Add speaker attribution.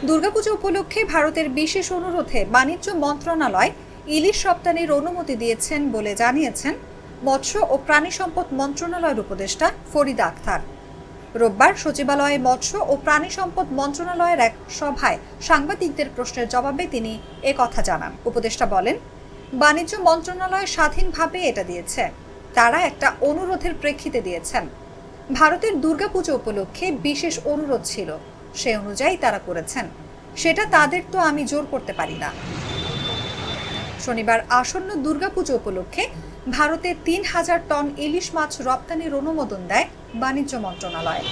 Speaker 1: দুর্গাপুজো উপলক্ষে ভারতের বিশেষ অনুরোধে বাণিজ্য মন্ত্রণালয় ইলিশ রপ্তানির অনুমতি দিয়েছেন বলে জানিয়েছেন মৎস্য ও প্রাণী সম্পদ মন্ত্রণালয়ের উপদেষ্টা ফরিদা আক্তার। রোববার সচিবালয়ে মৎস্য ও প্রাণী সম্পদ মন্ত্রণালয়ের এক সভায় সাংবাদিকদের প্রশ্নের জবাবে তিনি একথা জানান। উপদেষ্টা বলেন, বাণিজ্য মন্ত্রণালয় স্বাধীনভাবে এটা দিয়েছে, তারা একটা অনুরোধের প্রেক্ষিতে দিয়েছেন। ভারতের দুর্গাপুজো উপলক্ষে বিশেষ অনুরোধ ছিল, সে অনুযায়ী তারা করেছেন, সেটা তাদের তো আমি জোর করতে পারি না। শনিবার আসন্ন দুর্গাপুজো উপলক্ষে ভারতে ৩,০০০ টন ইলিশ মাছ রপ্তানির অনুমোদন দেয় বাণিজ্য মন্ত্রণালয়।